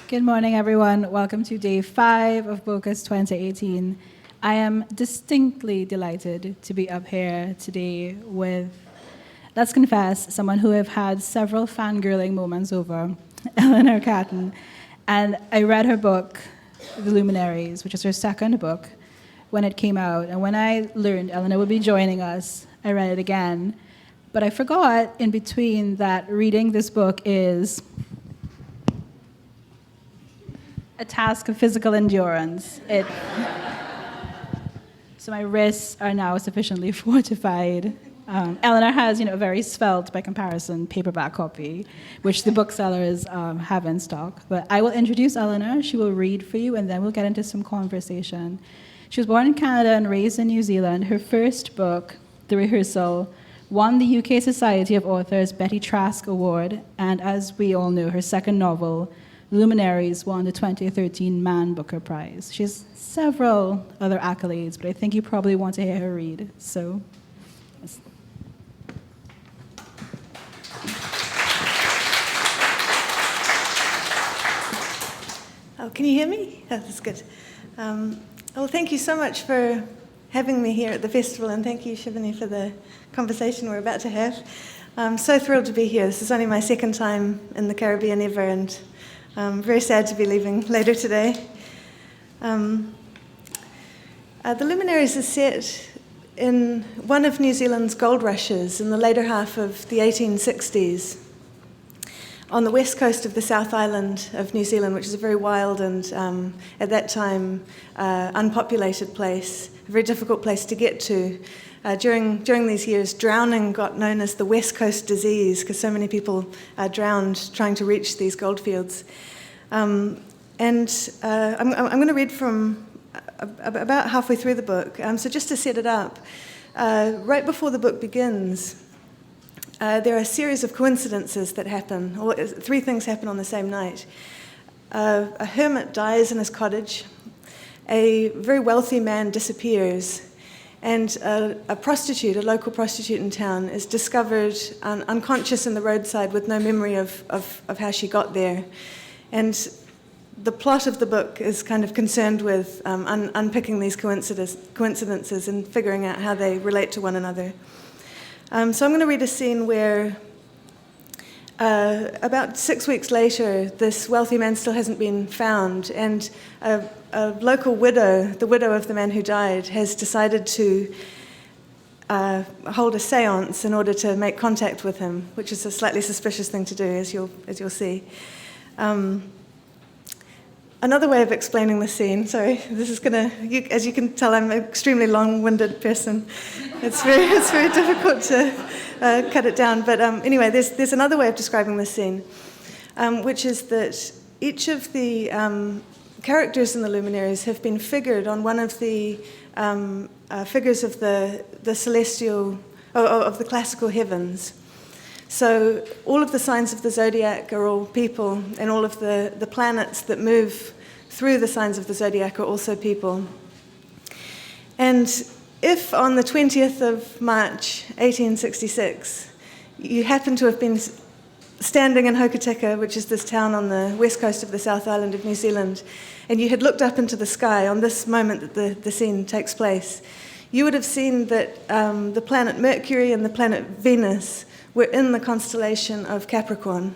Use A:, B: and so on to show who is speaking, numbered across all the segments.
A: Good morning, everyone. Welcome to day 5 of Bocas 2018. I am distinctly delighted to be up here today with, let's confess, someone who I've had several fangirling moments over, Eleanor Catton. And I read her book, The Luminaries, which is her second book, when it came out. And when I learned Eleanor would be joining us, I read it again. But I forgot in between that reading this book is a task of physical endurance. So my wrists are now sufficiently fortified. Eleanor has, a very svelte, by comparison, paperback copy, which the booksellers have in stock. But I will introduce Eleanor. She will read for you, and then we'll get into some conversation. She was born in Canada and raised in New Zealand. Her first book, The Rehearsal, won the UK Society of Authors Betty Trask Award, and as we all know, her second novel, Luminaries, won the 2013 Man Booker Prize. She has several other accolades, but I think you probably want to hear her read. So, yes.
B: Oh, can you hear me? Oh, that's good. Well, thank you so much for having me here at the festival, and thank you, Shivanee, for the conversation we're about to have. I'm so thrilled to be here. This is only my second time in the Caribbean ever, and I'm very sad to be leaving later today. The Luminaries is set in one of New Zealand's gold rushes in the later half of the 1860s on the west coast of the South Island of New Zealand, which is a very wild and, at that time, unpopulated place, a very difficult place to get to. During these years, drowning got known as the West Coast disease because so many people drowned trying to reach these goldfields. I'm going to read from about halfway through the book. So just to set it up, right before the book begins, there are a series of coincidences that happen, or 3 things happen on the same night. A hermit dies in his cottage, a very wealthy man disappears, and a prostitute, a local prostitute in town, is discovered unconscious in the roadside with no memory of how she got there. And the plot of the book is kind of concerned with unpicking these coincidences and figuring out how they relate to one another. So I'm going to read a scene where about 6 weeks later, this wealthy man still hasn't been found, and a local widow, the widow of the man who died, has decided to hold a séance in order to make contact with him, which is a slightly suspicious thing to do, as you'll see. Another way of explaining the scene, this is as you can tell, I'm an extremely long-winded person. It's very difficult to cut it down. But anyway, there's another way of describing this scene, which is that each of the characters in the Luminaries have been figured on one of the figures of the celestial, of the classical heavens. So all of the signs of the zodiac are all people, and all of the planets that move through the signs of the zodiac are also people. And if on the 20th of March, 1866, you happen to have been standing in Hokitika, which is this town on the west coast of the South Island of New Zealand, and you had looked up into the sky on this moment that the scene takes place, you would have seen that the planet Mercury and the planet Venus were in the constellation of Capricorn.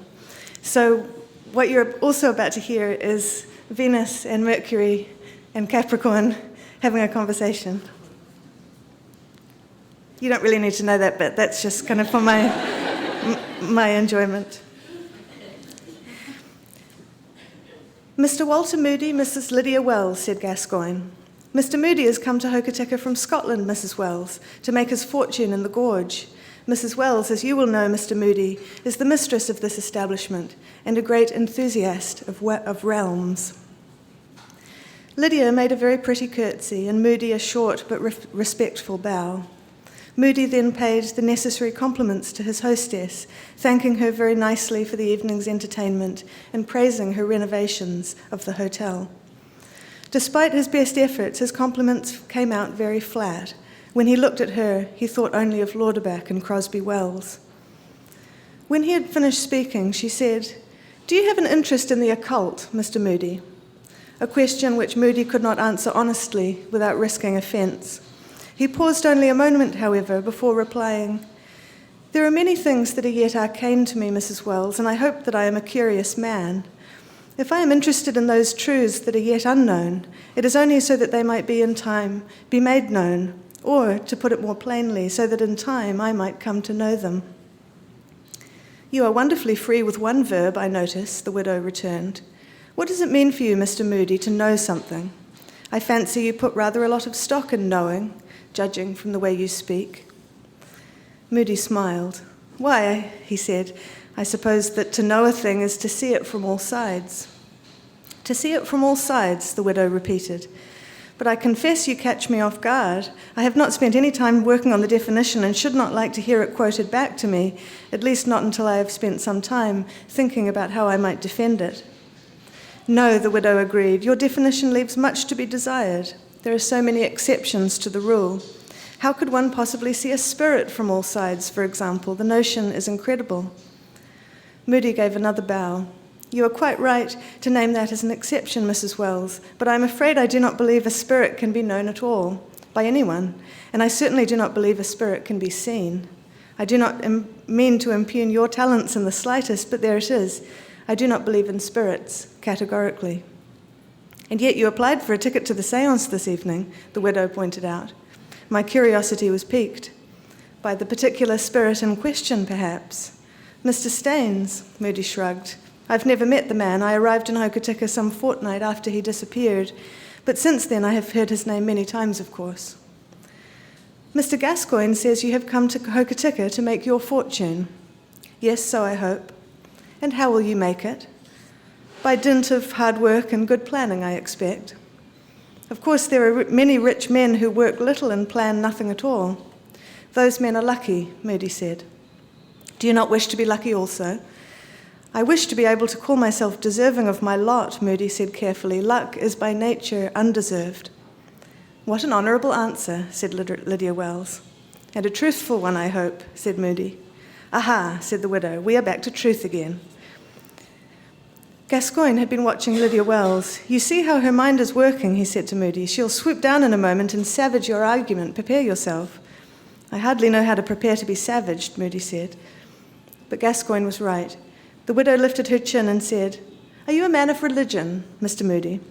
B: So what you're also about to hear is Venus and Mercury and Capricorn having a conversation. You don't really need to know that bit. That's just kind of for my enjoyment. Mr. Walter Moody, Mrs. Lydia Wells, said Gascoigne. Mr. Moody has come to Hokitika from Scotland, Mrs. Wells, to make his fortune in the gorge. Mrs. Wells, as you will know, Mr. Moody, is the mistress of this establishment and a great enthusiast of realms. Lydia made a very pretty curtsy and Moody a short but respectful bow. Moody then paid the necessary compliments to his hostess, thanking her very nicely for the evening's entertainment and praising her renovations of the hotel. Despite his best efforts, his compliments came out very flat. When he looked at her, he thought only of Lauderback and Crosby Wells. When he had finished speaking, she said, Do you have an interest in the occult, Mr. Moody? A question which Moody could not answer honestly without risking offence. He paused only a moment, however, before replying, "There are many things that are yet arcane to me, Mrs. Wells, and I hope that I am a curious man. If I am interested in those truths that are yet unknown, it is only so that they might be in time be made known, or, to put it more plainly, so that in time I might come to know them." "You are wonderfully free with one verb, I notice," the widow returned. "What does it mean for you, Mr. Moody, to know something? I fancy you put rather a lot of stock in knowing, judging from the way you speak." Moody smiled. "Why," he said, "I suppose that to know a thing is to see it from all sides." "To see it from all sides," the widow repeated. "But I confess you catch me off guard. I have not spent any time working on the definition and should not like to hear it quoted back to me, at least not until I have spent some time thinking about how I might defend it." "No," the widow agreed, "your definition leaves much to be desired. There are so many exceptions to the rule. How could one possibly see a spirit from all sides, for example? The notion is incredible." Moody gave another bow. "You are quite right to name that as an exception, Mrs. Wells, but I am afraid I do not believe a spirit can be known at all, by anyone, and I certainly do not believe a spirit can be seen. I do not mean to impugn your talents in the slightest, but there it is. I do not believe in spirits, categorically." "And yet you applied for a ticket to the séance this evening," the widow pointed out. My curiosity was piqued. "By the particular spirit in question, perhaps?" "Mr. Staines," Moody shrugged. "I've never met the man. I arrived in Hokitika some fortnight after he disappeared, but since then I have heard his name many times, of course." "Mr. Gascoigne says you have come to Hokitika to make your fortune." "Yes, so I hope." "And how will you make it?" "By dint of hard work and good planning, I expect." "Of course, there are many rich men who work little and plan nothing at all." "Those men are lucky," Moody said. "Do you not wish to be lucky also?" "I wish to be able to call myself deserving of my lot," Moody said carefully. "Luck is by nature undeserved." "What an honourable answer," said Lydia Wells. "And a truthful one, I hope," said Moody. "Aha," said the widow, "we are back to truth again." Gascoigne had been watching Lydia Wells. "You see how her mind is working," he said to Moody. "She'll swoop down in a moment and savage your argument. Prepare yourself." "I hardly know how to prepare to be savaged," Moody said. But Gascoigne was right. The widow lifted her chin and said, "Are you a man of religion, Mr. Moody?"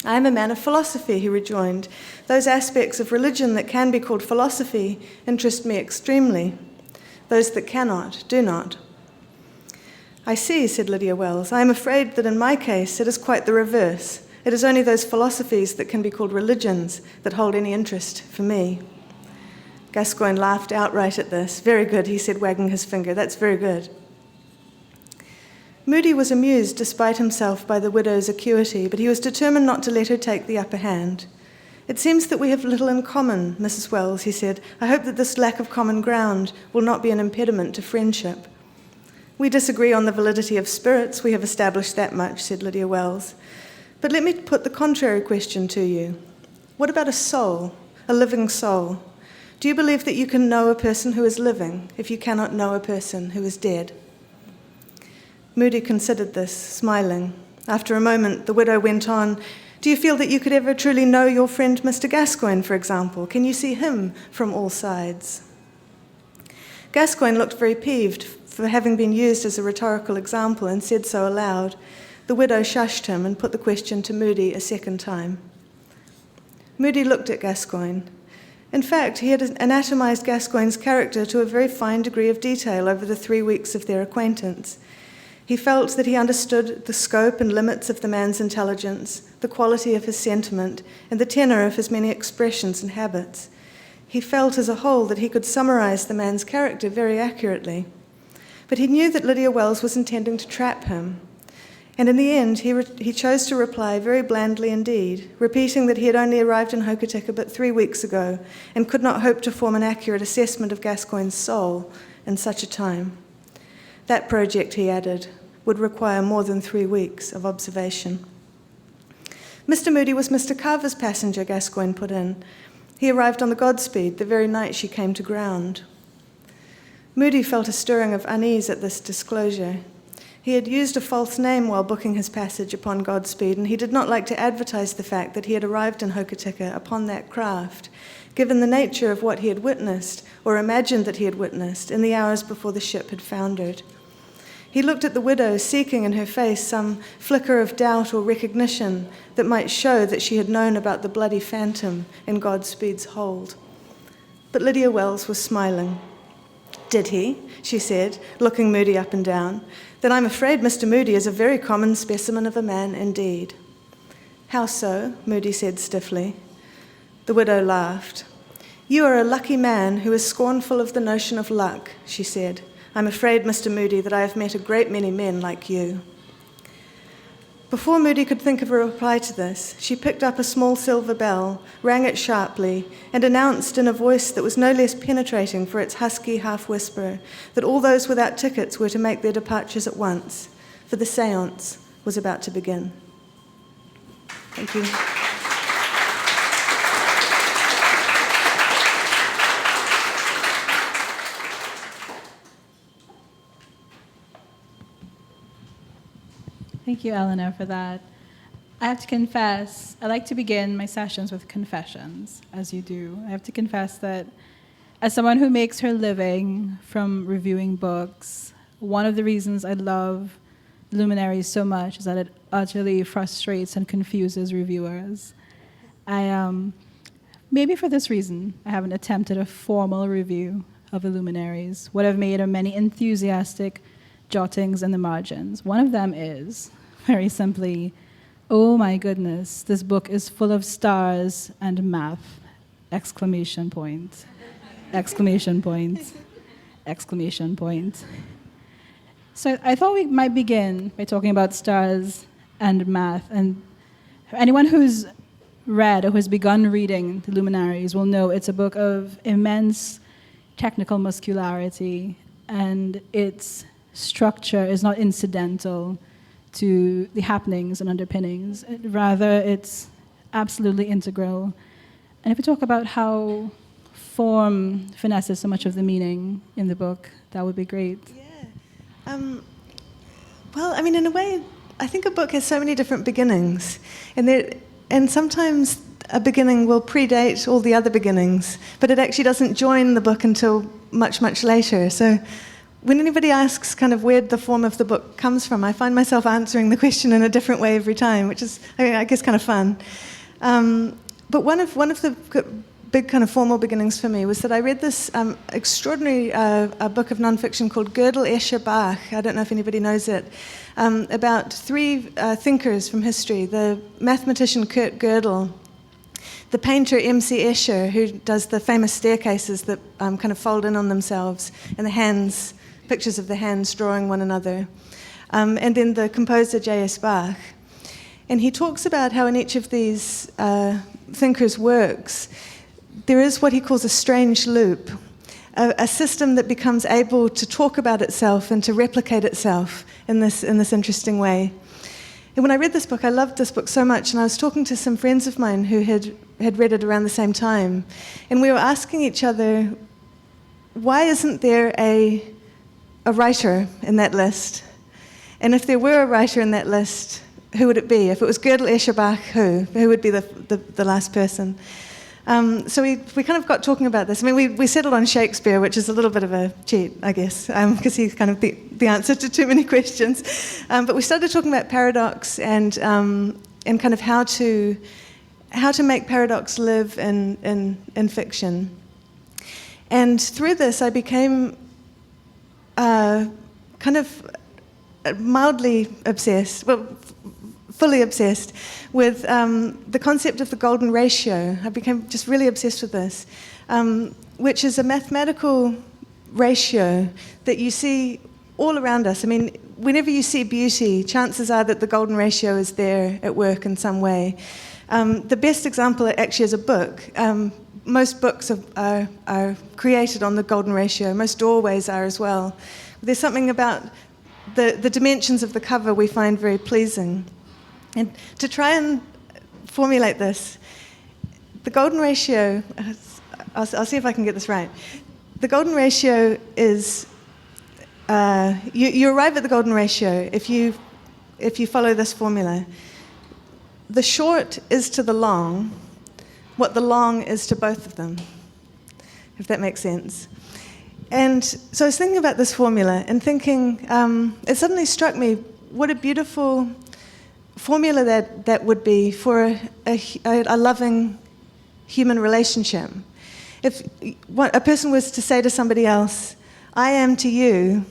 B: "I am a man of philosophy," he rejoined. "Those aspects of religion that can be called philosophy interest me extremely. Those that cannot, do not." "I see," said Lydia Wells. "I am afraid that in my case it is quite the reverse. It is only those philosophies that can be called religions that hold any interest for me." Gascoigne laughed outright at this. "Very good," he said, wagging his finger. "That's very good." Moody was amused despite himself by the widow's acuity, but he was determined not to let her take the upper hand. "It seems that we have little in common, Mrs. Wells," he said. "I hope that this lack of common ground will not be an impediment to friendship." "We disagree on the validity of spirits, we have established that much," said Lydia Wells. "But let me put the contrary question to you. What about a soul, a living soul? Do you believe that you can know a person who is living if you cannot know a person who is dead?" Moody considered this, smiling. After a moment, the widow went on, "Do you feel that you could ever truly know your friend Mr. Gascoigne, for example? Can you see him from all sides?" Gascoigne looked very peeved for having been used as a rhetorical example and said so aloud. The widow shushed him and put the question to Moody a second time. Moody looked at Gascoigne. In fact, he had anatomized Gascoigne's character to a very fine degree of detail over the 3 weeks of their acquaintance. He felt that he understood the scope and limits of the man's intelligence, the quality of his sentiment, and the tenor of his many expressions and habits. He felt as a whole that he could summarize the man's character very accurately. But he knew that Lydia Wells was intending to trap him. And in the end, he chose to reply very blandly indeed, repeating that he had only arrived in Hokitika but 3 weeks ago and could not hope to form an accurate assessment of Gascoigne's soul in such a time. That project, he added, would require more than 3 weeks of observation. "Mr. Moody was Mr. Carver's passenger," Gascoigne put in. "He arrived on the Godspeed the very night she came to ground." Moody felt a stirring of unease at this disclosure. He had used a false name while booking his passage upon Godspeed, and he did not like to advertise the fact that he had arrived in Hokitika upon that craft, given the nature of what he had witnessed, or imagined that he had witnessed, in the hours before the ship had foundered. He looked at the widow, seeking in her face some flicker of doubt or recognition that might show that she had known about the bloody phantom in Godspeed's hold. But Lydia Wells was smiling. "Did he?" she said, looking Moody up and down. "Then I'm afraid Mr. Moody is a very common specimen of a man indeed." "How so?" Moody said stiffly. The widow laughed. "You are a lucky man who is scornful of the notion of luck," she said. "I'm afraid, Mr. Moody, that I have met a great many men like you." Before Moody could think of a reply to this, she picked up a small silver bell, rang it sharply, and announced in a voice that was no less penetrating for its husky half-whisper that all those without tickets were to make their departures at once, for the séance was about to begin. Thank you.
A: Thank you, Eleanor, for that. I have to confess, I like to begin my sessions with confessions, as you do. I have to confess that as someone who makes her living from reviewing books, one of the reasons I love Luminaries so much is that it utterly frustrates and confuses reviewers. Maybe for this reason, I haven't attempted a formal review of the Luminaries. What I've made are many enthusiastic jottings in the margins. One of them is, very simply, "Oh my goodness, this book is full of stars and math!" Exclamation point. Exclamation point. Exclamation point. So I thought we might begin by talking about stars and math. And for anyone who's read or who's begun reading the Luminaries will know it's a book of immense technical muscularity, and its structure is not incidental to the happenings and underpinnings. Rather, it's absolutely integral. And if we talk about how form finesses so much of the meaning in the book, that would be great.
B: Yeah. Well, I mean, in a way, I think a book has so many different beginnings. And sometimes a beginning will predate all the other beginnings, but it actually doesn't join the book until much, much later. So when anybody asks kind of where the form of the book comes from, I find myself answering the question in a different way every time, which is, I guess, kind of fun. But one of the big kind of formal beginnings for me was that I read this extraordinary a book of nonfiction called Gödel, Escher, Bach. I don't know if anybody knows it. About three thinkers from history: the mathematician Kurt Gödel, the painter M.C. Escher, who does the famous staircases that kind of fold in on themselves, and the hands, pictures of the hands drawing one another, and then the composer J.S. Bach. And he talks about how in each of these thinkers' works, there is what he calls a strange loop, a system that becomes able to talk about itself and to replicate itself in this interesting way. And when I read this book, I loved this book so much, and I was talking to some friends of mine who had read it around the same time, and we were asking each other, why isn't there a writer in that list? And if there were a writer in that list, who would it be? If it was Gödel, Escher, Bach, who would be the last person? So we kind of got talking about this. I mean, we settled on Shakespeare, which is a little bit of a cheat, I guess, because he's kind of the answer to too many questions. But we started talking about paradox and kind of how to make paradox live in fiction. And through this, I became kind of mildly obsessed, well, fully obsessed with the concept of the golden ratio. I became just really obsessed with this, which is a mathematical ratio that you see all around us. I mean, whenever you see beauty, chances are that the golden ratio is there at work in some way. The best example actually is a book. Most books are created on the golden ratio. Most doorways are as well. There's something about the dimensions of the cover we find very pleasing. And to try and formulate this, the golden ratio, I'll see if I can get this right. The golden ratio is you arrive at the golden ratio if you follow this formula. The short is to the long what the long is to both of them, if that makes sense. And so I was thinking about this formula and thinking, it suddenly struck me what a beautiful formula that would be for a loving human relationship. If a person was to say to somebody else, I am to you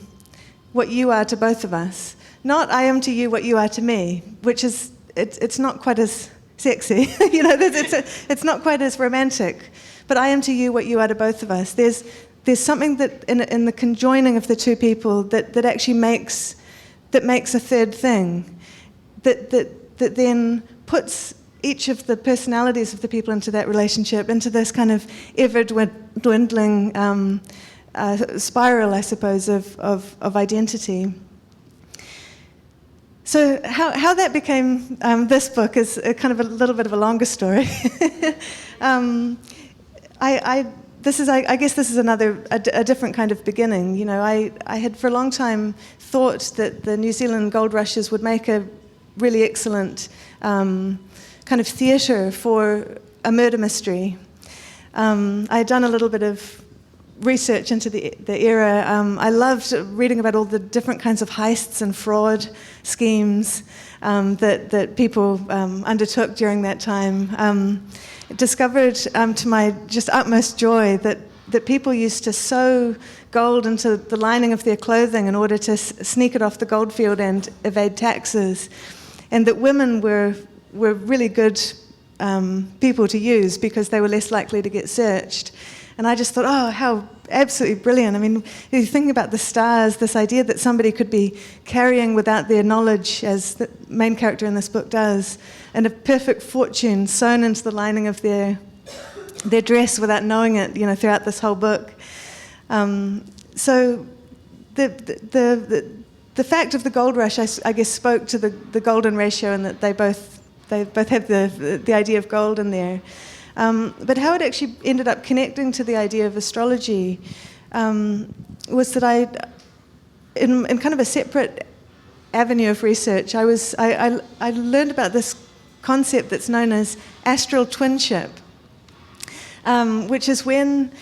B: what you are to both of us, not I am to you what you are to me, which is, it's not quite as sexy, it's not quite as romantic, but I am to you what you are to both of us. There's something that in the conjoining of the two people that actually makes a third thing, that then puts each of the personalities of the people into that relationship into this kind of ever-dwindling spiral, I suppose, of identity. So how that became this book is a kind of a little bit of a longer story. I guess this is a different kind of beginning. I had for a long time thought that the New Zealand gold rushes would make a really excellent kind of theatre for a murder mystery. I had done a little bit of research into the era. I loved reading about all the different kinds of heists and fraud schemes that people undertook during that time. Discovered to my just utmost joy that people used to sew gold into the lining of their clothing in order to sneak it off the goldfield and evade taxes, and that women were really good people to use because they were less likely to get searched. And I just thought, oh, how absolutely brilliant. I mean, if you think about the stars, this idea that somebody could be carrying without their knowledge, as the main character in this book does, and a perfect fortune sewn into the lining of their dress without knowing it, throughout this whole book. So the fact of the gold rush, I guess, spoke to the golden ratio, and that they both have the idea of gold in there. But how it actually ended up connecting to the idea of astrology was that in kind of a separate avenue of research, I learned about this concept that's known as astral twinship, which is when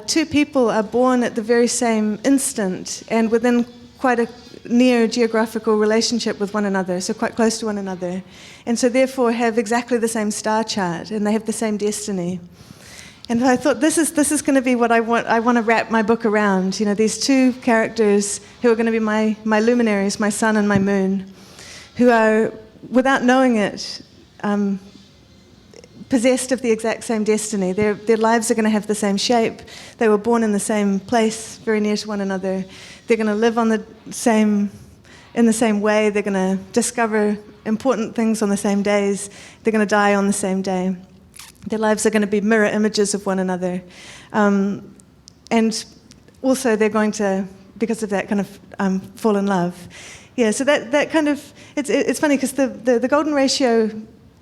B: two people are born at the very same instant and within quite a near geographical relationship with one another, so quite close to one another, and so therefore have exactly the same star chart, and they have the same destiny. And I thought, this is going to be what I want to wrap my book around. These two characters who are going to be my luminaries, my sun and my moon, who are, without knowing it, possessed of the exact same destiny. Their lives are going to have the same shape. They were born in the same place, very near to one another. They're going to live in the same way. They're going to discover important things on the same days. They're going to die on the same day. Their lives are going to be mirror images of one another. And also they're going to, because of that, kind of fall in love. Yeah, so that kind of, it's funny because the golden ratio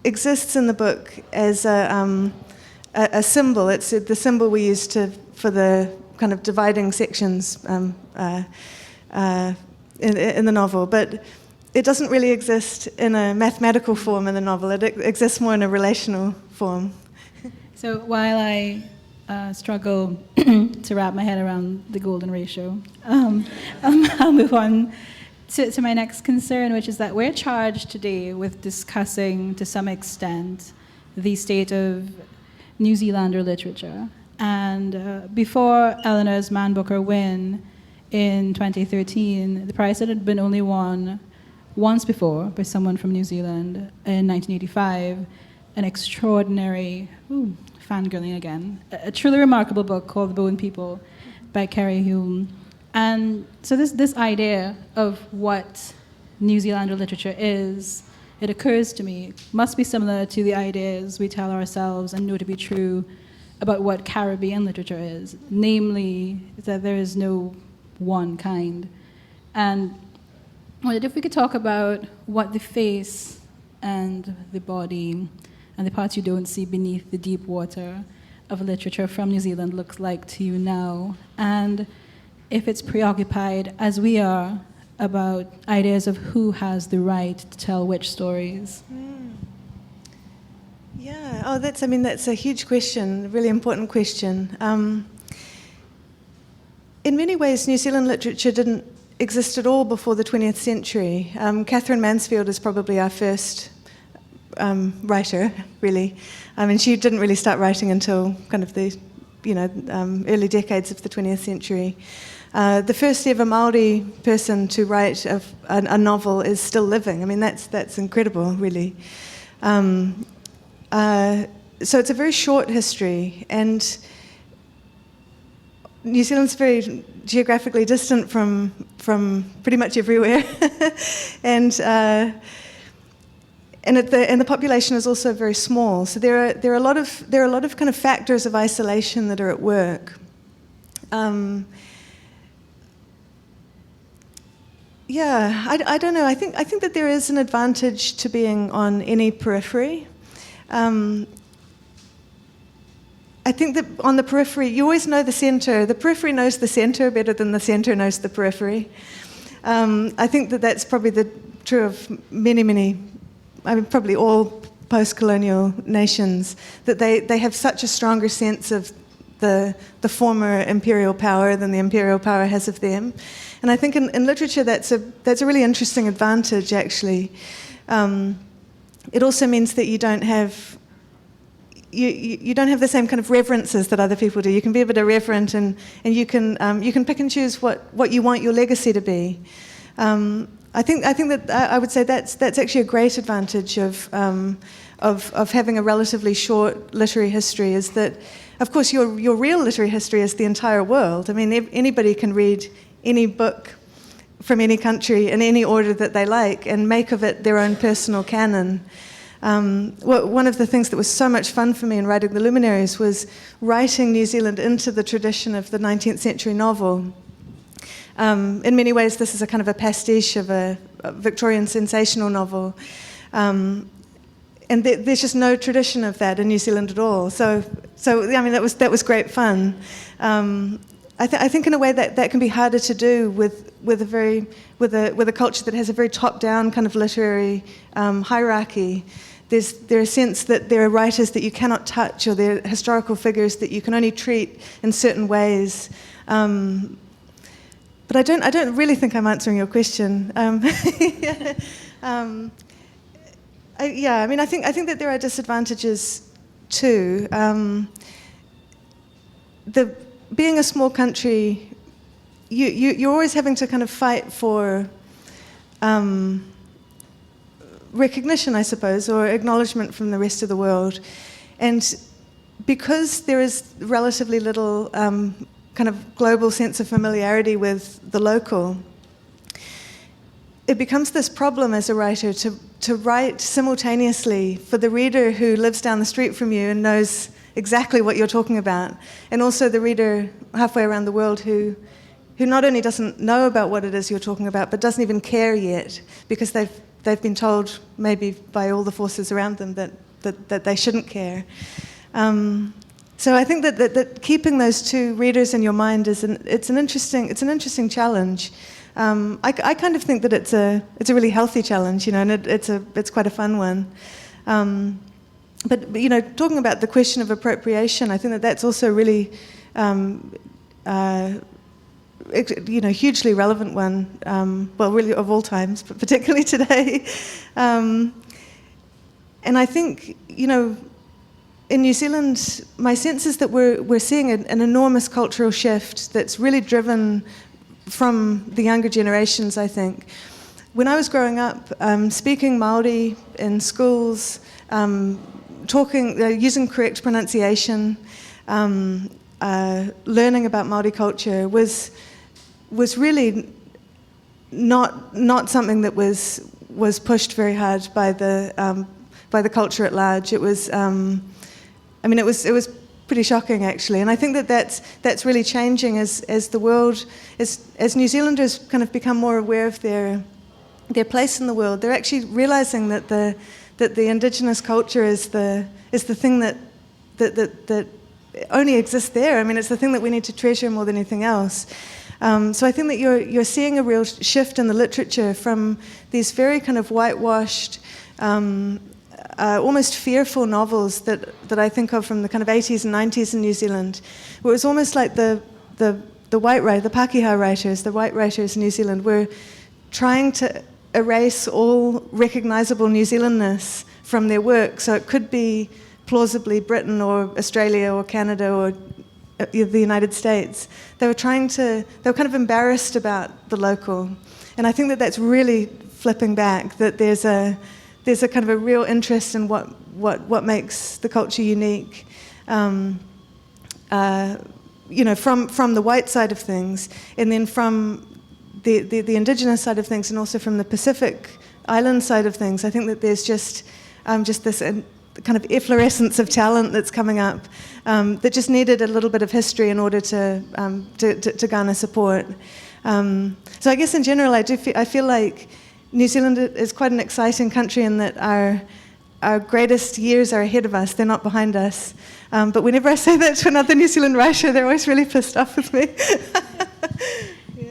B: exists in the book as a symbol. It's the symbol we use for the kind of dividing sections in the novel, but it doesn't really exist in a mathematical form in the novel. It exists more in a relational form.
A: So while I struggle to wrap my head around the golden ratio, I'll move on to my next concern, which is that we're charged today with discussing, to some extent, the state of New Zealander literature. And before Eleanor's Man Booker win in 2013, the prize had been only won once before by someone from New Zealand in 1985, an extraordinary, fangirling again, a truly remarkable book called The Bone People by Carrie Hume. And so this idea of what New Zealander literature is, it occurs to me, must be similar to the ideas we tell ourselves and know to be true about what Caribbean literature is, namely that there is no one kind. And I wondered if we could talk about what the face and the body and the parts you don't see beneath the deep water of literature from New Zealand looks like to you now. And if it's preoccupied, as we are, about ideas of who has the right to tell which stories?
B: Yeah, that's a huge question, a really important question. In many ways, New Zealand literature didn't exist at all before the 20th century. Catherine Mansfield is probably our first writer, really. She didn't really start writing until kind of the early decades of the 20th century. The first ever Māori person to write a novel is still living. That's incredible, really. So it's a very short history, and New Zealand's very geographically distant from pretty much everywhere, and the population is also very small. So there are a lot of kind of factors of isolation that are at work. I don't know. I think that there is an advantage to being on any periphery. I think that on the periphery, you always know the centre. The periphery knows the centre better than the centre knows the periphery. I think that that's probably true of many, probably all post-colonial nations, that they have such a stronger sense of the former imperial power than the imperial power has of them. And I think in literature that's a really interesting advantage, actually. It also means that you don't have the same kind of reverences that other people do. You can be a bit irreverent, and you can pick and choose what you want your legacy to be. I think that I would say that's actually a great advantage of having a relatively short literary history. Is that, of course, your real literary history is the entire world. Anybody can read any book from any country in any order that they like and make of it their own personal canon. One of the things that was so much fun for me in writing the Luminaries was writing New Zealand into the tradition of the 19th century novel. In many ways, this is a kind of a pastiche of a Victorian sensational novel. And there's just no tradition of that in New Zealand at all. So that was great fun. I think in a way that can be harder to do with a culture that has a very top-down kind of literary hierarchy. There's a sense that there are writers that you cannot touch, or there are historical figures that you can only treat in certain ways. But I don't really think I'm answering your question. I think that there are disadvantages too. Being a small country, you're always having to kind of fight for recognition, I suppose, or acknowledgement from the rest of the world. And because there is relatively little kind of global sense of familiarity with the local, it becomes this problem as a writer to write simultaneously for the reader who lives down the street from you and knows exactly what you're talking about, and also the reader halfway around the world who not only doesn't know about what it is you're talking about, but doesn't even care yet, because they've been told maybe by all the forces around them that they shouldn't care. So I think that keeping those two readers in your mind it's an interesting challenge. I kind of think that it's a really healthy challenge, and it's quite a fun one. But talking about the question of appropriation, I think that's also really hugely relevant one. Really of all times, but particularly today. And I think in New Zealand, my sense is that we're seeing an enormous cultural shift that's really driven from the younger generations, I think. When I was growing up, speaking Māori in schools, using correct pronunciation, learning about Māori culture was really not something that was pushed very hard by the culture at large. It was it was pretty shocking, actually, and I think that's really changing as the world, as New Zealanders kind of become more aware of their place in the world. They're actually realising that the indigenous culture is the thing that only exists there. It's the thing that we need to treasure more than anything else. So I think that you're seeing a real shift in the literature from these very kind of whitewashed, almost fearful novels that I think of from the kind of 80s and 90s in New Zealand, where it was almost like the Pākehā writers, the white writers in New Zealand, were trying to erase all recognisable New Zealandness from their work. So it could be plausibly Britain or Australia or Canada or the United States. They were kind of embarrassed about the local. And I think that that's really flipping back, that there's a kind of a real interest in what makes the culture unique, from the white side of things, and then from the indigenous side of things, and also from the Pacific Island side of things. I think that there's just this kind of efflorescence of talent that's coming up that just needed a little bit of history in order to garner support. So I guess in general, I feel like New Zealand is quite an exciting country in that our greatest years are ahead of us, they're not behind us. But whenever I say that to another New Zealand writer, they're always really pissed off with me.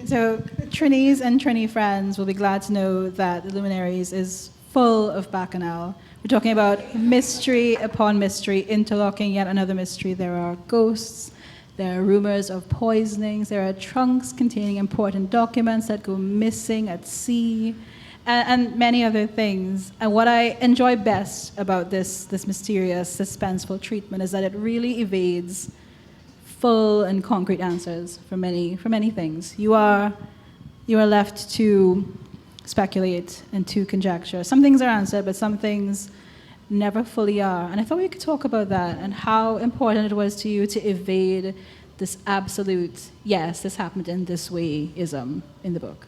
A: So Trinies and Trini friends will be glad to know that the Luminaries is full of bacchanal. We're talking about mystery upon mystery, interlocking yet another mystery. There are ghosts, there are rumors of poisonings, there are trunks containing important documents that go missing at sea, and many other things. And what I enjoy best about this mysterious, suspenseful treatment is that it really evades full and concrete answers for many things. You are left to speculate and to conjecture. Some things are answered, but some things never fully are. And I thought we could talk about that and how important it was to you to evade this absolute, yes, this happened in this way-ism in the book.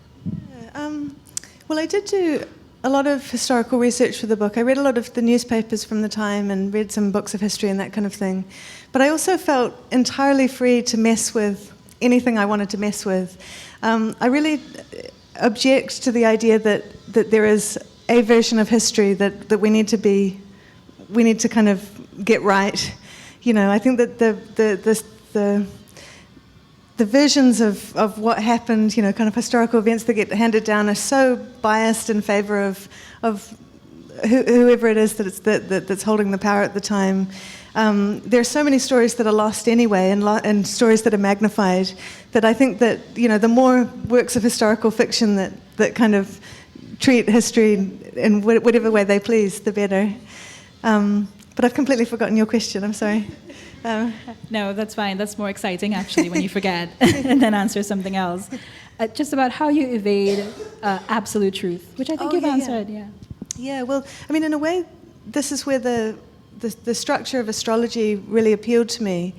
B: Well, I did do a lot of historical research for the book. I read a lot of the newspapers from the time and read some books of history and that kind of thing. But I also felt entirely free to mess with anything I wanted to mess with. I really object to the idea that there is a version of history that we need to kind of get right. I think that the versions of what happened, kind of historical events that get handed down are so biased in favour of whoever it is that's holding the power at the time. There are so many stories that are lost anyway, and stories that are magnified, that I think that the more works of historical fiction that kind of treat history in whatever way they please, the better. But I've completely forgotten your question. I'm sorry.
A: No, that's fine. That's more exciting, actually, when you forget and then answer something else. Just about how you evade absolute truth, which I think you've answered. Yeah.
B: Yeah. Well, I mean, in a way, this is where the structure of astrology really appealed to me.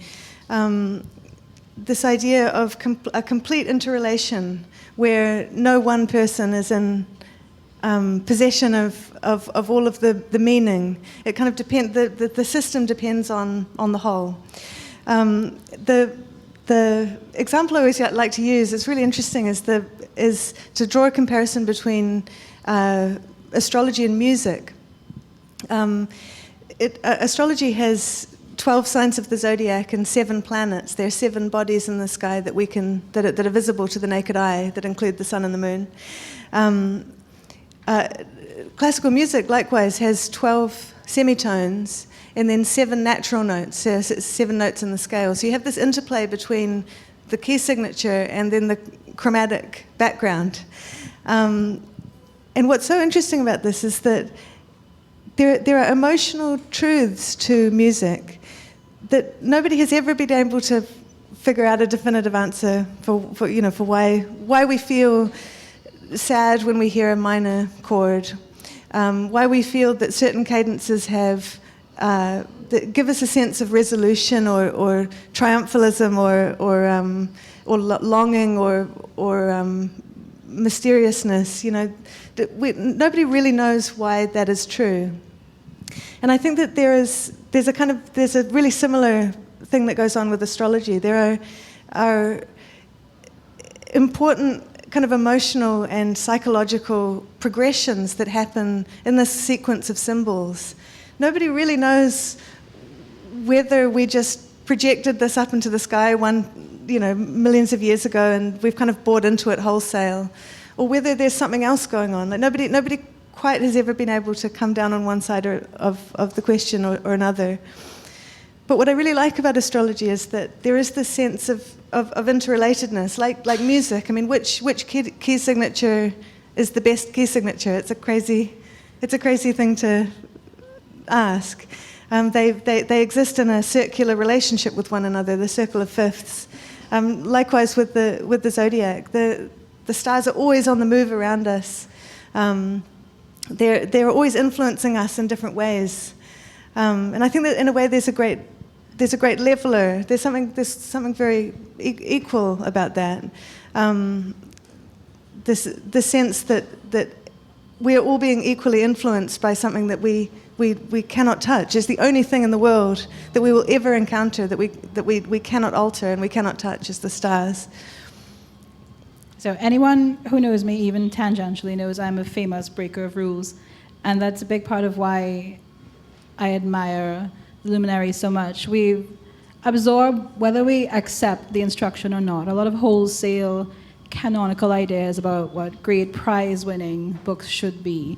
B: This idea of a complete interrelation, where no one person is in possession of all of the meaning. It kind of depends. The system depends on the whole. The example I always like to use, it's really interesting, is to draw a comparison between astrology and music. Astrology has 12 signs of the zodiac and 7 planets. There are 7 bodies in the sky that are visible to the naked eye, that include the sun and the moon. Classical music, likewise, has 12 semitones and then 7 natural notes, so it's 7 notes in the scale. So you have this interplay between the key signature and then the chromatic background. And what's so interesting about this is that there are emotional truths to music that nobody has ever been able to figure out a definitive answer for why we feel sad when we hear a minor chord, why we feel that certain cadences have that give us a sense of resolution or triumphalism or longing or mysteriousness. Nobody really knows why that is true. And I think that there's a really similar thing that goes on with astrology. There are important kind of emotional and psychological progressions that happen in this sequence of symbols. Nobody really knows whether we just projected this up into the sky millions of years ago, and we've kind of bought into it wholesale, or whether there's something else going on. Like nobody quite has ever been able to come down on one side of the question or another. But what I really like about astrology is that there is this sense of interrelatedness, like music. I mean, which key signature is the best key signature? It's a crazy thing to ask. They exist in a circular relationship with one another, the circle of fifths. Likewise with the zodiac, the stars are always on the move around us. They're always influencing us in different ways, and I think that in a way there's a great leveler. There's something very equal about that. The sense that we are all being equally influenced by something that we cannot touch. Is the only thing in the world that we will ever encounter that we cannot alter and we cannot touch is the stars.
A: So anyone who knows me, even tangentially, knows I'm a famous breaker of rules, and that's a big part of why I admire the Luminaries so much. We absorb, whether we accept the instruction or not, a lot of wholesale canonical ideas about what great prize-winning books should be.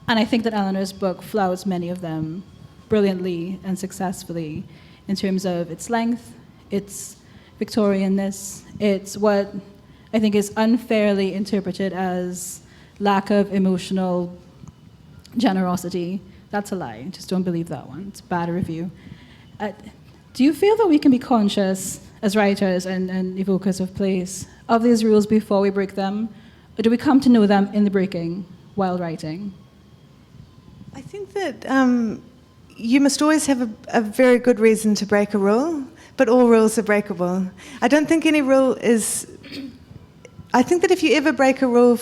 A: And I think that Eleanor's book flouts many of them brilliantly and successfully in terms of its length, its Victorianness, it's what I think is unfairly interpreted as lack of emotional generosity. That's a lie. Just don't believe that one. It's a bad review. Do you feel that we can be conscious as writers and evokers of place of these rules before we break them? Or do we come to know them in the breaking while writing?
B: I think that you must always have a very good reason to break a rule, but all rules are breakable. I don't think any rule is... I think that if you ever break a rule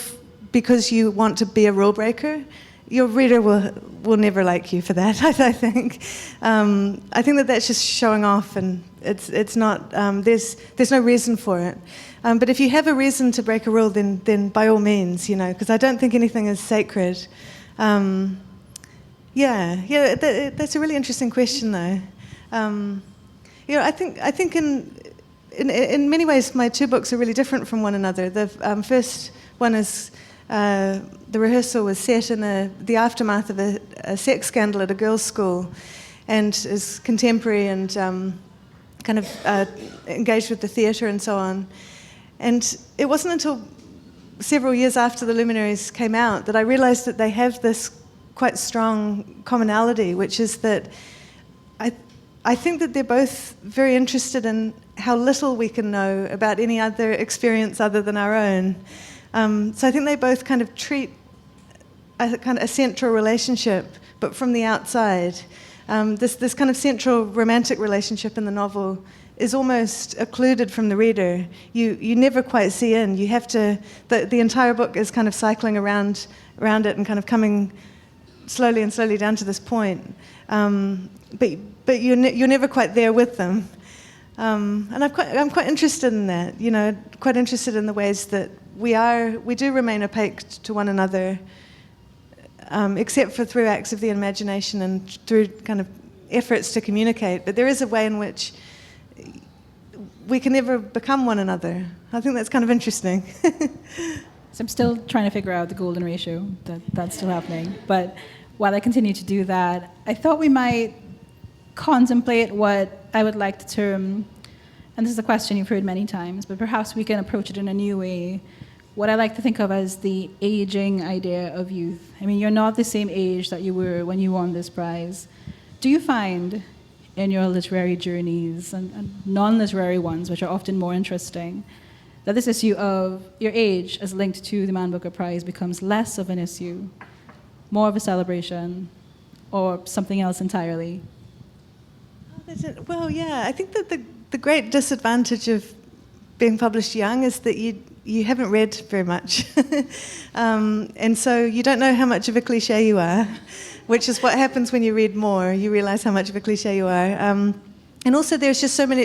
B: because you want to be a rule breaker, your reader will never like you for that. I think that that's just showing off, and it's not. There's no reason for it. But if you have a reason to break a rule, then by all means, because I don't think anything is sacred. That's a really interesting question, though. I think in many ways my two books are really different from one another. The first one is. The rehearsal was set in the aftermath of a sex scandal at a girls' school, and is contemporary and kind of engaged with the theatre and so on. And it wasn't until several years after the Luminaries came out that I realised that they have this quite strong commonality, which is that I think that they're both very interested in how little we can know about any other experience other than our own. So I think they both kind of treat a central relationship, but from the outside. This kind of central romantic relationship in the novel is almost occluded from the reader. You never quite see in. You have to. The entire book is kind of cycling around it and kind of coming slowly and slowly down to this point. But you're never quite there with them. And I'm quite interested in that. Quite interested in the ways that we do remain opaque to one another, except for through acts of the imagination and through kind of efforts to communicate. But there is a way in which we can never become one another. I think that's kind of interesting.
A: So I'm still trying to figure out the golden ratio, that's still happening. But while I continue to do that, I thought we might contemplate what I would like to term, and this is a question you've heard many times, but perhaps we can approach it in a new way, what I like to think of as the aging idea of youth. I mean, you're not the same age that you were when you won this prize. Do you find in your literary journeys, and non-literary ones, which are often more interesting, that this issue of your age as linked to the Man Booker Prize becomes less of an issue, more of a celebration, or something else entirely?
B: Well, yeah, I think that the great disadvantage of being published young is that you haven't read very much. And so you don't know how much of a cliche you are, which is what happens when you read more. You realise how much of a cliche you are. And also there's just so many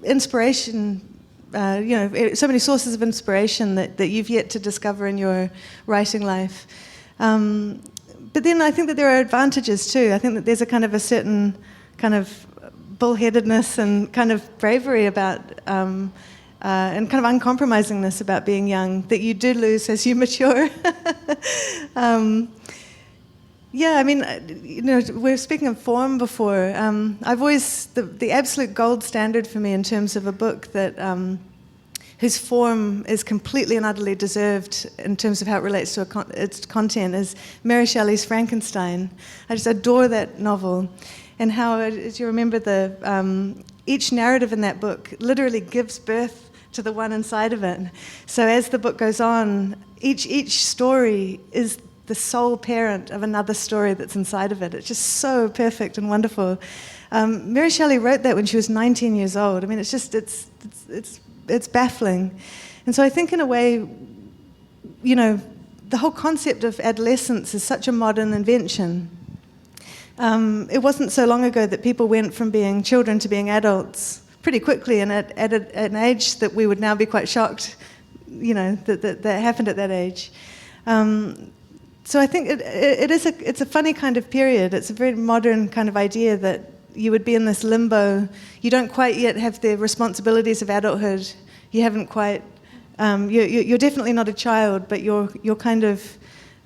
B: inspiration, so many sources of inspiration that you've yet to discover in your writing life. But then I think that there are advantages too. I think that there's a certain kind of bullheadedness and kind of bravery about, and kind of uncompromisingness about being young that you do lose as you mature. Yeah, I mean, we were speaking of form before. I've always, the absolute gold standard for me in terms of a book that whose form is completely and utterly deserved in terms of how it relates to its content is Mary Shelley's Frankenstein. I just adore that novel. And how, as you remember, each narrative in that book literally gives birth to the one inside of it. So as the book goes on, each story is the sole parent of another story that's inside of it. It's just so perfect and wonderful. Mary Shelley wrote that when she was 19 years old. I mean, it's baffling. And so I think in a way, the whole concept of adolescence is such a modern invention. It wasn't so long ago that people went from being children to being adults pretty quickly, and at an age that we would now be quite shocked, that happened at that age. So I think it's a funny kind of period. It's a very modern kind of idea that you would be in this limbo. You don't quite yet have the responsibilities of adulthood. You haven't quite. You're definitely not a child, but you're kind of.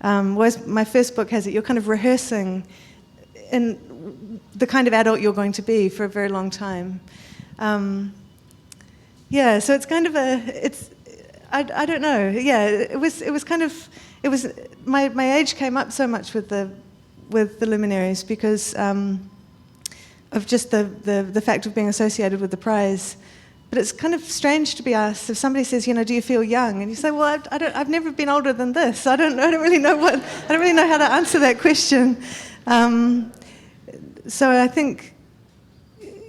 B: Whereas my first book has it, you're kind of rehearsing in the kind of adult you're going to be for a very long time. Yeah, so it's kind of I don't know. Yeah, it was kind of. It was my age came up so much with the Luminaries because of just the fact of being associated with the prize. But it's kind of strange to be asked if somebody says, do you feel young? And you say, well, I've never been older than this. I don't really know how to answer that question. So I think.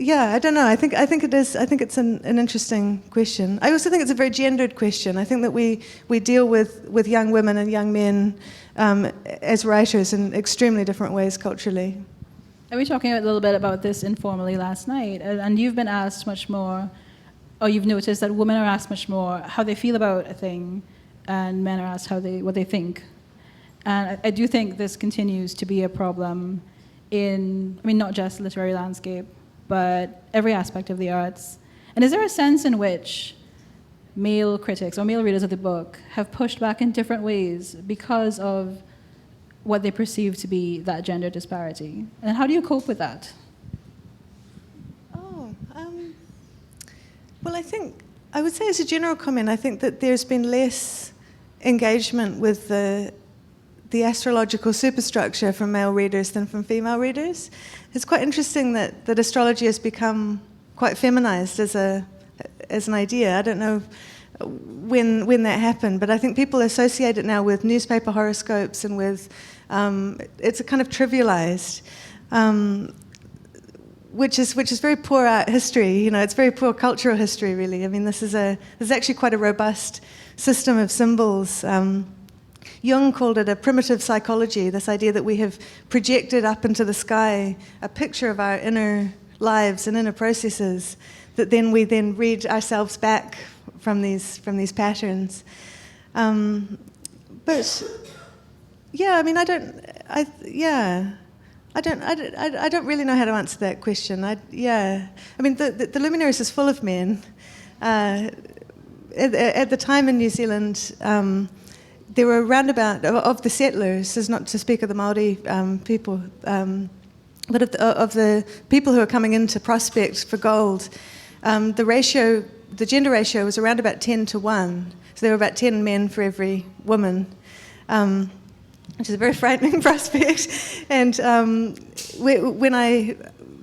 B: Yeah, I don't know. I think it is. I think it's an interesting question. I also think it's a very gendered question. I think that we deal with young women and young men as writers in extremely different ways culturally.
A: We were talking a little bit about this informally last night, and you've been asked much more, or you've noticed that women are asked much more how they feel about a thing, and men are asked what they think. And I do think this continues to be a problem not just literary landscape, but every aspect of the arts. And is there a sense in which male critics or male readers of the book have pushed back in different ways because of what they perceive to be that gender disparity? And how do you cope with that?
B: Well, I would say as a general comment, I think that there's been less engagement with the astrological superstructure from male readers than from female readers. It's quite interesting that astrology has become quite feminized as an idea. I don't know when that happened, but I think people associate it now with newspaper horoscopes and with it's a kind of trivialized, which is very poor art history. It's very poor cultural history, really. I mean, this is actually quite a robust system of symbols. Jung called it a primitive psychology, this idea that we have projected up into the sky a picture of our inner lives and inner processes that we read ourselves back from these patterns. But yeah, I mean, I don't really know how to answer that question. I mean, the Luminaries is full of men. At the time in New Zealand. There were around about, of the settlers, as not to speak of the Māori people, but of the people who are coming in to prospect for gold, the gender ratio was around about 10 to 1. So there were about 10 men for every woman, which is a very frightening prospect. And when I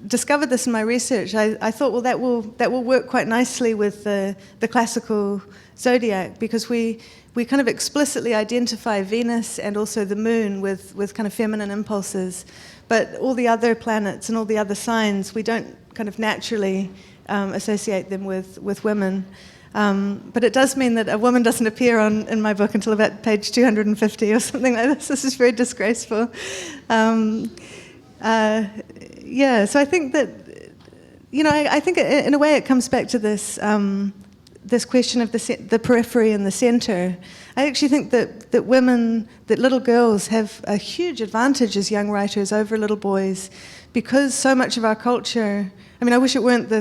B: discovered this in my research, I thought, well, that will work quite nicely with the classical zodiac, because we kind of explicitly identify Venus and also the moon with kind of feminine impulses, but all the other planets and all the other signs, we don't kind of naturally associate them with women. But it does mean that a woman doesn't appear in my book until about page 250 or something like this. This is very disgraceful. So I think that, I think in a way it comes back to this, this question of the periphery and the center. I actually think that women, that little girls have a huge advantage as young writers over little boys, because so much of our culture, I mean, I wish it weren't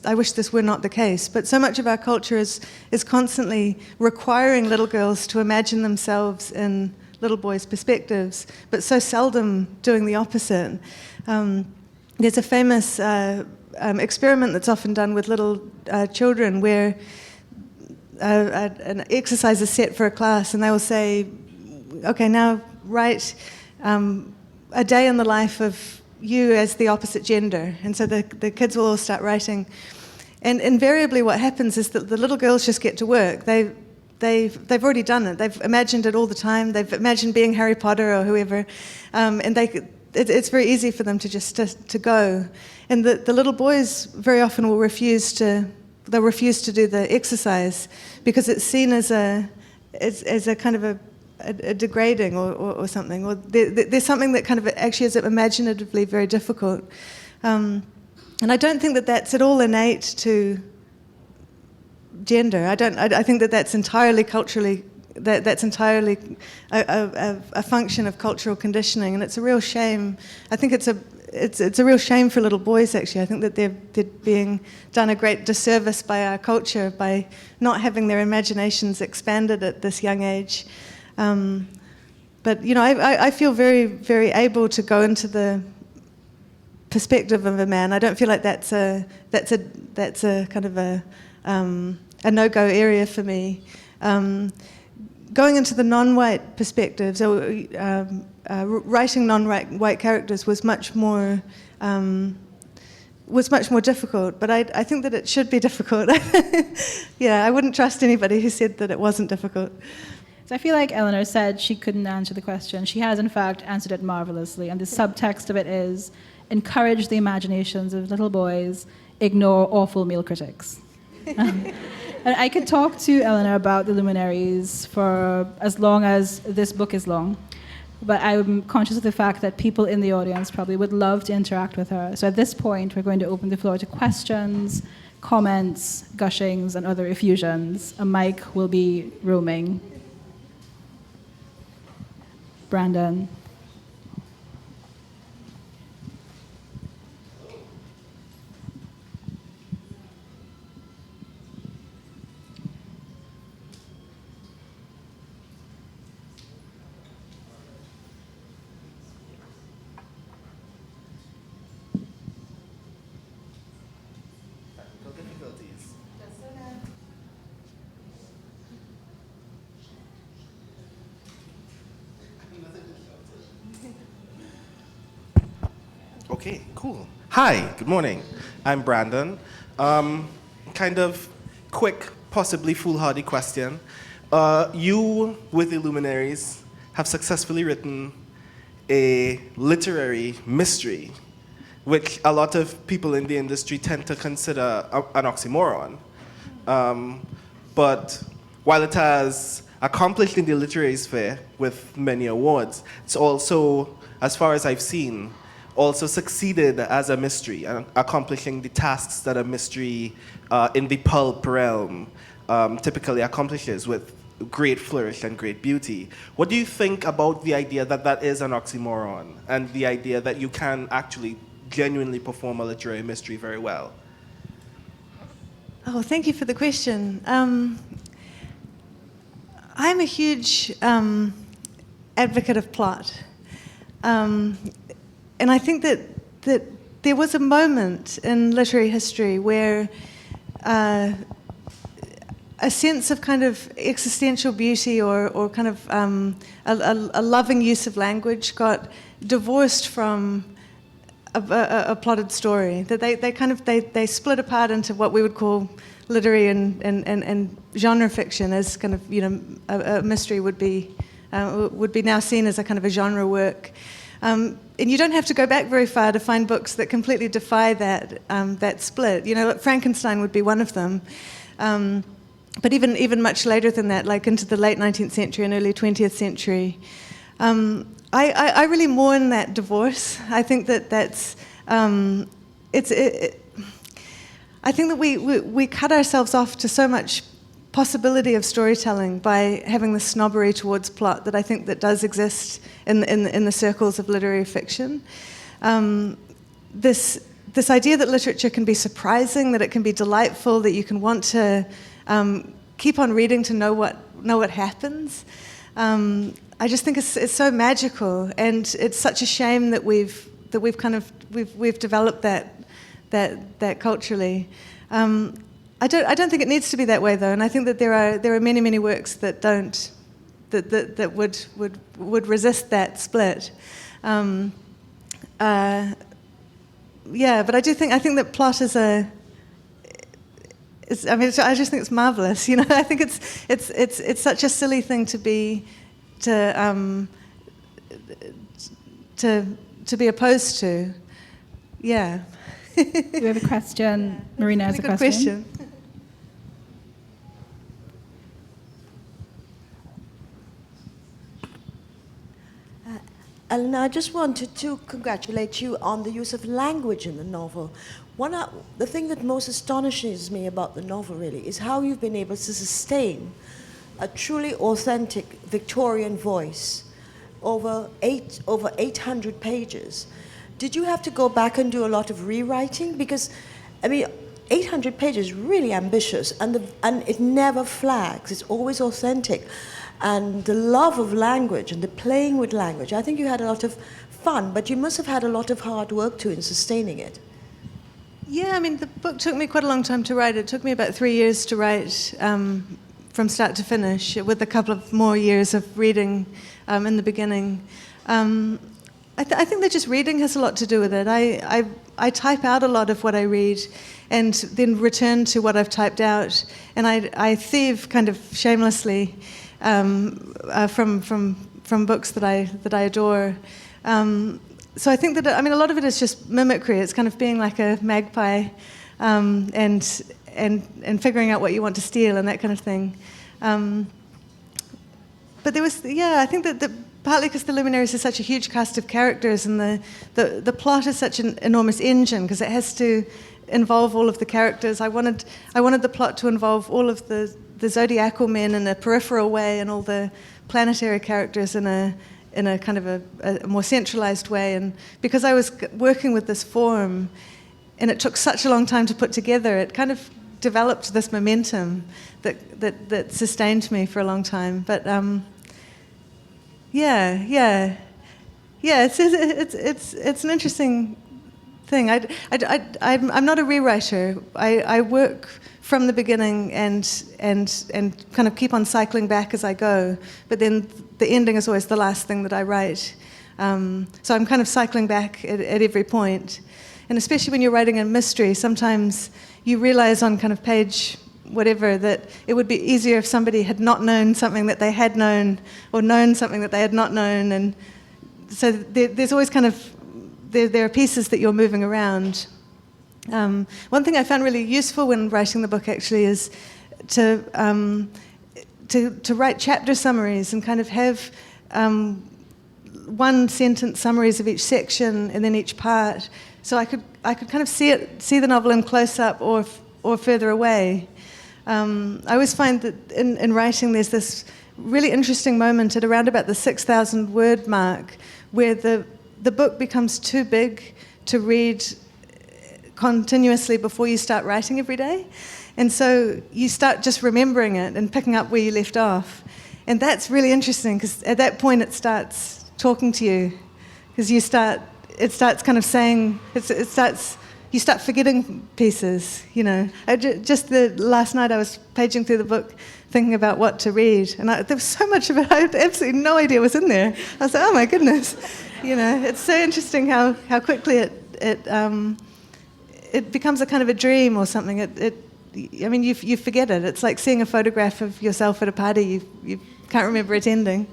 B: I wish this were not the case, but so much of our culture is constantly requiring little girls to imagine themselves in little boys' perspectives, but so seldom doing the opposite. There's a famous experiment that's often done with little children where an exercise is set for a class, and they will say, okay, now write a day in the life of you as the opposite gender. And so the kids will all start writing. And invariably what happens is that the little girls just get to work. They've already done it. They've imagined it all the time. They've imagined being Harry Potter or whoever. And it's very easy for them to just to go. And the little boys very often will refuse to do the exercise because it's seen as a kind of a degrading or something. Or there's something that kind of actually is imaginatively very difficult. And I don't think that that's at all innate to gender. I think that that's entirely culturally. That's entirely a function of cultural conditioning, and it's a real shame. I think it's a real shame for little boys, actually. I think that they're being done a great disservice by our culture by not having their imaginations expanded at this young age. But you know, I feel very, very able to go into the perspective of a man. I don't feel like that's a kind of a no-go area for me. Going into the non-white perspectives, writing non-white characters was much more difficult. But I think that it should be difficult. Yeah, I wouldn't trust anybody who said that it wasn't difficult.
A: So I feel like Eleanor said she couldn't answer the question. She has, in fact, answered it marvelously. And the subtext of it is, encourage the imaginations of little boys, ignore awful male critics. And I could talk to Eleanor about the Luminaries for as long as this book is long. But I'm conscious of the fact that people in the audience probably would love to interact with her. So at this point, we're going to open the floor to questions, comments, gushings, and other effusions. A mic will be roaming. Brandon.
C: Okay, cool. Hi, good morning. I'm Brandon. Kind of quick, possibly foolhardy question. You, with the Luminaries, have successfully written a literary mystery, which a lot of people in the industry tend to consider an oxymoron. But while it has accomplished in the literary sphere with many awards, it's also, as far as I've seen, also succeeded as a mystery, accomplishing the tasks that a mystery in the pulp realm typically accomplishes with great flourish and great beauty. What do you think about the idea that that is an oxymoron, and the idea that you can actually genuinely perform a literary mystery very well?
B: Oh, thank you for the question. I'm a huge advocate of plot. And I think that there was a moment in literary history where a sense of kind of existential beauty or kind of a loving use of language got divorced from a plotted story. That they split apart into what we would call literary and genre fiction, as kind of, you know, a mystery would be now seen as a kind of a genre work. And you don't have to go back very far to find books that completely defy that split. You know, Frankenstein would be one of them. But even much later than that, like into the late 19th century and early 20th century, I really mourn that divorce. I think that's I think that we cut ourselves off to so much possibility of storytelling by having the snobbery towards plot that I think that does exist in the circles of literary fiction. This idea that literature can be surprising, that it can be delightful, that you can want to keep on reading to know what happens. I just think it's so magical, and it's such a shame that we've developed that culturally. I don't think it needs to be that way though, and I think that there are many works that don't that would resist that split. Yeah, but I think that plot is I just think it's marvelous. You know, I think it's such a silly thing to be opposed to. Yeah.
A: We have a question. Marina has a
B: Good
A: question.
D: Eleanor, I just wanted to congratulate you on the use of language in the novel. The thing that most astonishes me about the novel, really, is how you've been able to sustain a truly authentic Victorian voice over 800 pages. Did you have to go back and do a lot of rewriting? Because, I mean, 800 pages is really ambitious, and it never flags. It's always authentic. And the love of language and the playing with language, I think you had a lot of fun, but you must have had a lot of hard work too in sustaining it.
B: Yeah, I mean, the book took me quite a long time to write. It took me about 3 years to write from start to finish, with a couple of more years of reading in the beginning. I think that just reading has a lot to do with it. I type out a lot of what I read and then return to what I've typed out, and I thieve kind of shamelessly from books that I adore. So I think that, I mean, a lot of it is just mimicry. It's kind of being like a magpie and figuring out what you want to steal and that kind of thing. But there was, I think that partly because the Luminaries is such a huge cast of characters, and the plot is such an enormous engine because it has to involve all of the characters. I wanted the plot to involve all of the zodiacal men in a peripheral way, and all the planetary characters in a kind of a more centralized way. And because I was working with this form, and it took such a long time to put together, it kind of developed this momentum that sustained me for a long time. But it's an interesting thing. I'm not a rewriter. I work from the beginning and kind of keep on cycling back as I go. But then the ending is always the last thing that I write. So I'm kind of cycling back at every point. And especially when you're writing a mystery, sometimes you realize on kind of page whatever that it would be easier if somebody had not known something that they had known, or known something that they had not known. And so there's always kind of, there are pieces that you're moving around. One thing I found really useful when writing the book actually is to write chapter summaries and kind of have one sentence summaries of each section and then each part, so I could kind of see the novel in close up or further away. I always find that in writing there's this really interesting moment at around about the 6,000 word mark where the book becomes too big to read continuously before you start writing every day. And so you start just remembering it and picking up where you left off. And that's really interesting because at that point it starts talking to you, because it starts kind of saying, you start forgetting pieces, you know. Just the last night I was paging through the book thinking about what to read, and there was so much of it I had absolutely no idea was in there. I was like, oh my goodness. You know, it's so interesting how quickly it becomes a kind of a dream or something. I mean, you forget it. It's like seeing a photograph of yourself at a party. You can't remember its ending.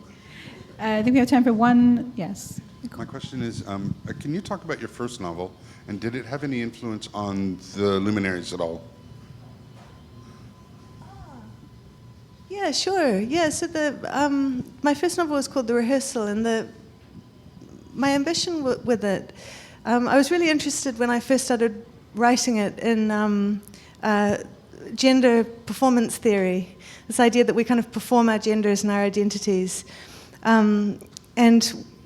A: I think we have time for one. Yes.
E: My question is, can you talk about your first novel, and did it have any influence on the Luminaries at all?
B: Yeah, sure. Yeah, so my first novel was called The Rehearsal, and my ambition with it, I was really interested when I first started writing it in gender performance theory, this idea that we kind of perform our genders and our identities. And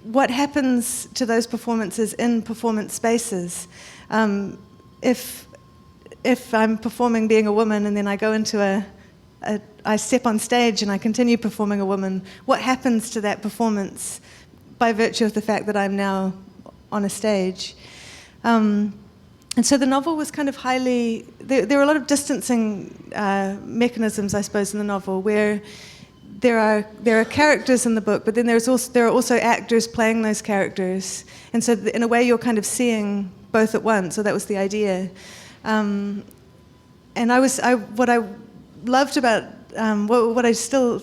B: what happens to those performances in performance spaces? If I'm performing being a woman and then I go into I step on stage and I continue performing a woman, what happens to that performance by virtue of the fact that I'm now on a stage? And so the novel was kind of highly... There are a lot of distancing mechanisms, I suppose, in the novel, where there are characters in the book, but then there are also actors playing those characters. And so in a way you're kind of seeing both at once, so that was the idea. And what I loved about, what I still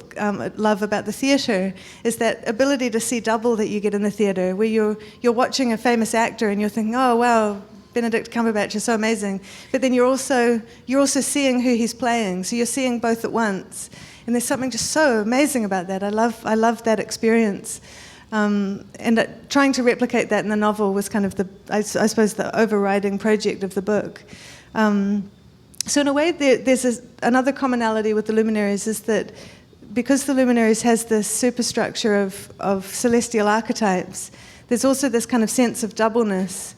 B: love about the theatre is that ability to see double that you get in the theatre, where you're watching a famous actor and you're thinking, oh wow, Benedict Cumberbatch is so amazing, but then you're also seeing who he's playing, so you're seeing both at once, and there's something just so amazing about that. I love that experience, and trying to replicate that in the novel was kind of I suppose the overriding project of the book. So in a way, there's another commonality with the Luminaries is that because the Luminaries has this superstructure of celestial archetypes, there's also this kind of sense of doubleness.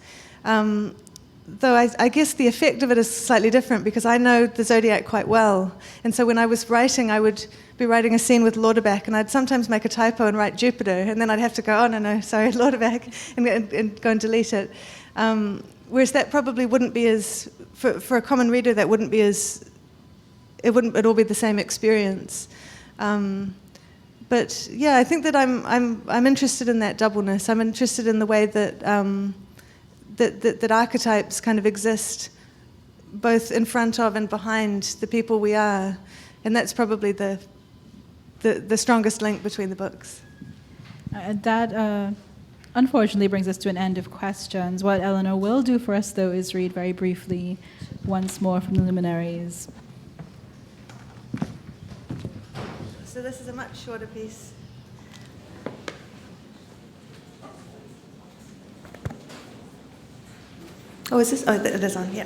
B: Though I guess the effect of it is slightly different because I know the zodiac quite well. And so when I was writing, I would be writing a scene with Lauderback, and I'd sometimes make a typo and write Jupiter, and then I'd have to go, oh, no, sorry, Lauderback, and go and delete it. Whereas that probably wouldn't be as, for a common reader, that wouldn't be as, it wouldn't at all be the same experience. But yeah, I think that I'm interested in that doubleness. I'm interested in the way that that archetypes kind of exist both in front of and behind the people we are, and that's probably the strongest link between the books.
A: That unfortunately brings us to an end of questions. What Eleanor will do for us, though, is read very briefly once more from the Luminaries.
B: So this is a much shorter piece. Oh, is this? Oh, it is on, yeah.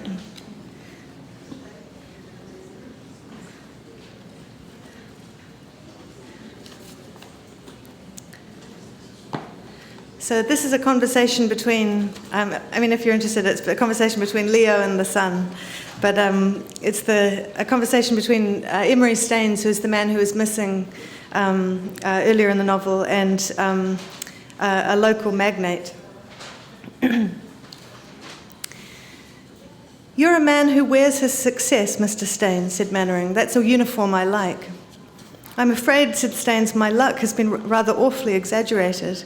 B: So this is a conversation between, if you're interested, it's a conversation between Leo and the sun. But it's a conversation between Emery Staines, who's the man who was missing earlier in the novel, and a local magnate. You're a man who wears his success, Mr. Staines, said Mannering. That's a uniform I like. I'm afraid, said Staines, my luck has been rather awfully exaggerated.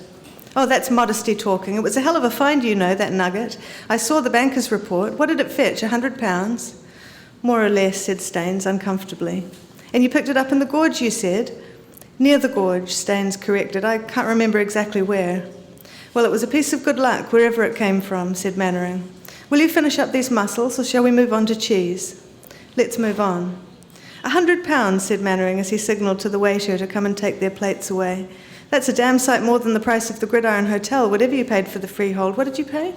B: Oh, that's modesty talking. It was a hell of a find, you know, that nugget. I saw the banker's report. What did it fetch, £100? More or less, said Staines uncomfortably. And you picked it up in the gorge, you said? Near the gorge, Staines corrected. I can't remember exactly where. Well, it was a piece of good luck, wherever it came from, said Mannering. Will you finish up these mussels, or shall we move on to cheese? Let's move on. £100, said Mannering as he signalled to the waiter to come and take their plates away. That's a damn sight more than the price of the Gridiron Hotel, whatever you paid for the freehold. What did you pay?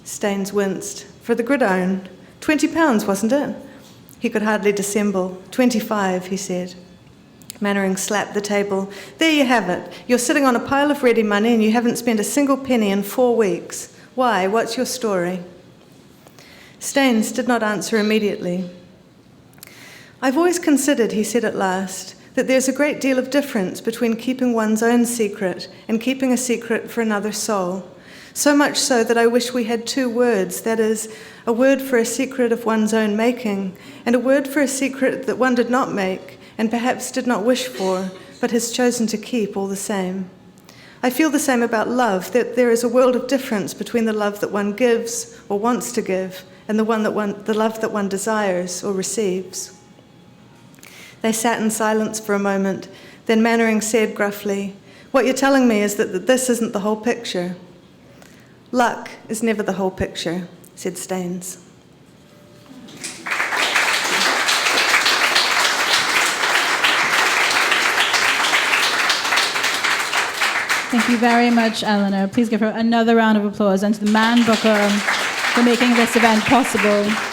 B: Staines winced. For the Gridiron? £20, wasn't it? He could hardly dissemble. 25, he said. Mannering slapped the table. There you have it. You're sitting on a pile of ready money and you haven't spent a single penny in 4 weeks. Why? What's your story? Staines did not answer immediately. I've always considered, he said at last, that there's a great deal of difference between keeping one's own secret and keeping a secret for another soul. So much so that I wish we had 2 words, that is, a word for a secret of one's own making, and a word for a secret that one did not make, and perhaps did not wish for, but has chosen to keep all the same. I feel the same about love, that there is a world of difference between the love that one gives or wants to give, and the love that one desires or receives. They sat in silence for a moment. Then Mannering said gruffly, what you're telling me is that this isn't the whole picture. Luck is never the whole picture, said Staines.
A: Thank you very much, Eleanor. Please give her another round of applause, and to the Man Booker for making this event possible.